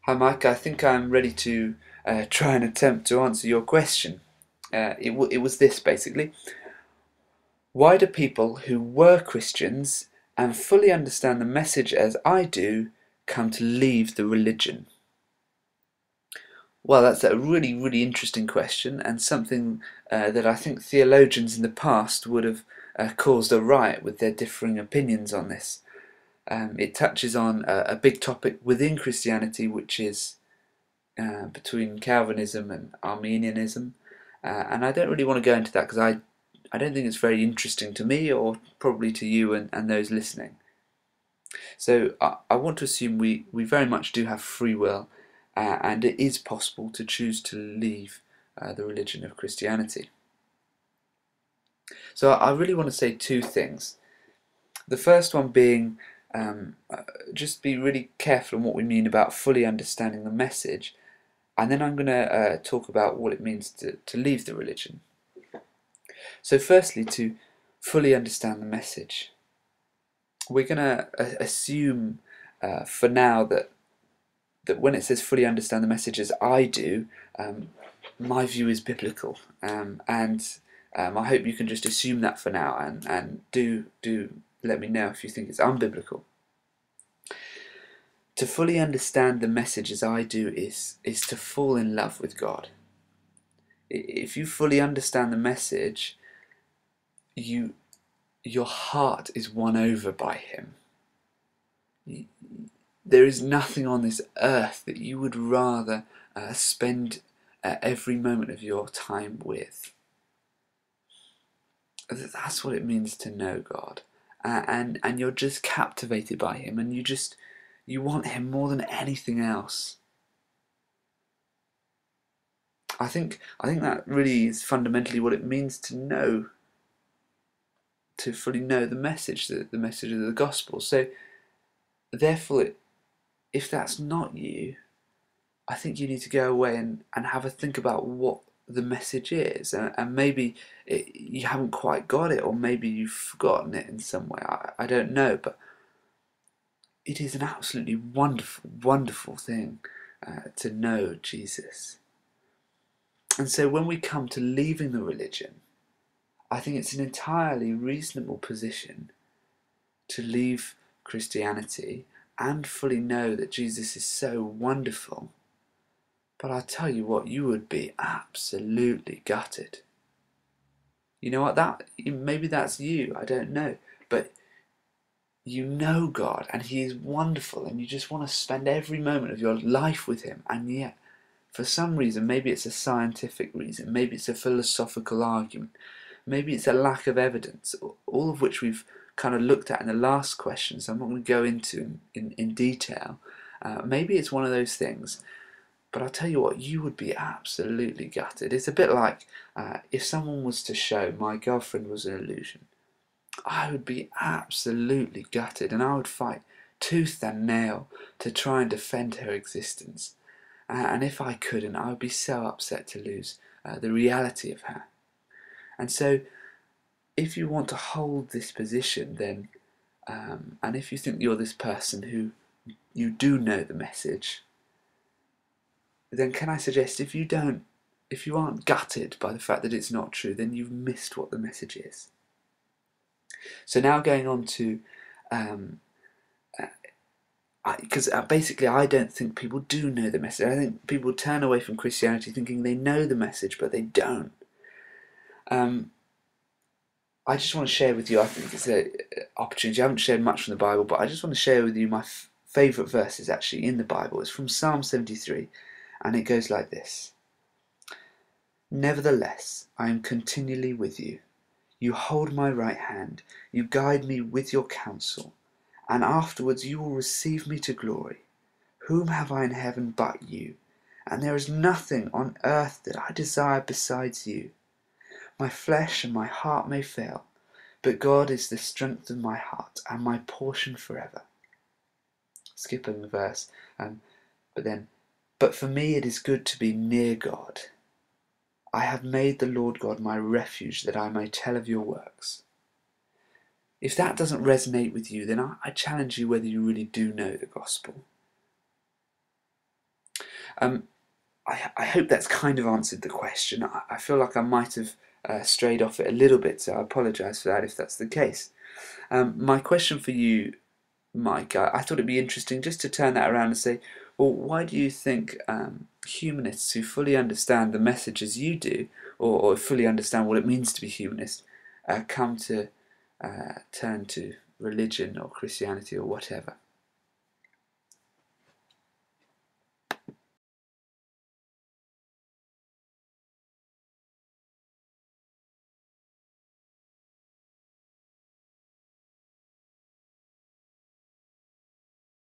Hi Mike, I think I'm ready to try and attempt to answer your question. It was this basically. Why do people who were Christians and fully understand the message as I do come to leave the religion? Well, that's a really, really interesting question and something that I think theologians in the past would have caused a riot with their differing opinions on this. It touches on a big topic within Christianity, which is between Calvinism and Arminianism, and I don't really want to go into that because I don't think it's very interesting to me or probably to you and those listening. So I want to assume we very much do have free will, and it is possible to choose to leave the religion of Christianity. So I really want to say two things. The first one being just be really careful on what we mean about fully understanding the message. And then I'm going to talk about what it means to leave the religion. So firstly, to fully understand the message. We're going to assume for now that when it says fully understand the message as I do, my view is biblical. And I hope you can just assume that for now and do let me know if you think it's unbiblical. To fully understand the message as I do is to fall in love with God. If you fully understand the message, your heart is won over by Him. There is nothing on this earth that you would rather spend every moment of your time with. That's what it means to know God, and you're just captivated by Him, and you want Him more than anything else. I think that really is fundamentally what it means to fully know the message, the message of the gospel. So therefore, if that's not you, I think you need to go away and have a think about what the message is, and maybe you haven't quite got it, or maybe you've forgotten it in some way. I don't know, but it is an absolutely wonderful, wonderful thing to know Jesus. And so when we come to leaving the religion, I think it's an entirely reasonable position to leave Christianity and fully know that Jesus is so wonderful. But I'll tell you what, you would be absolutely gutted. You know what, maybe that's you, I don't know. But you know God and He is wonderful and you just want to spend every moment of your life with Him, and yet for some reason, maybe it's a scientific reason, maybe it's a philosophical argument, maybe it's a lack of evidence, all of which we've kind of looked at in the last question, so I'm not going to go into in detail. Maybe it's one of those things, but I'll tell you what, you would be absolutely gutted. It's a bit like if someone was to show my girlfriend was an illusion. I would be absolutely gutted, and I would fight tooth and nail to try and defend her existence. And if I couldn't, I would be so upset to lose the reality of her. And so, if you want to hold this position, then, and if you think you're this person who you do know the message, then can I suggest if you aren't gutted by the fact that it's not true, then you've missed what the message is. So now going on to, because basically I don't think people do know the message. I think people turn away from Christianity thinking they know the message, but they don't. I just want to share with you, I think it's an opportunity. I haven't shared much from the Bible, but I just want to share with you my favourite verses actually in the Bible. It's from Psalm 73, and it goes like this. Nevertheless, I am continually with you. You hold my right hand, you guide me with your counsel, and afterwards you will receive me to glory. Whom have I in heaven but you? And there is nothing on earth that I desire besides you. My flesh and my heart may fail, but God is the strength of my heart and my portion forever. Skipping the verse, but for me it is good to be near God. I have made the Lord God my refuge, that I may tell of your works. If that doesn't resonate with you, then I challenge you whether you really do know the gospel. I hope that's kind of answered the question. I feel like I might have strayed off it a little bit, so I apologise for that if that's the case. My question for you, Mike, I thought it'd be interesting just to turn that around and say, well, why do you think humanists who fully understand the message as you do, or fully understand what it means to be humanist, come to turn to religion or Christianity or whatever?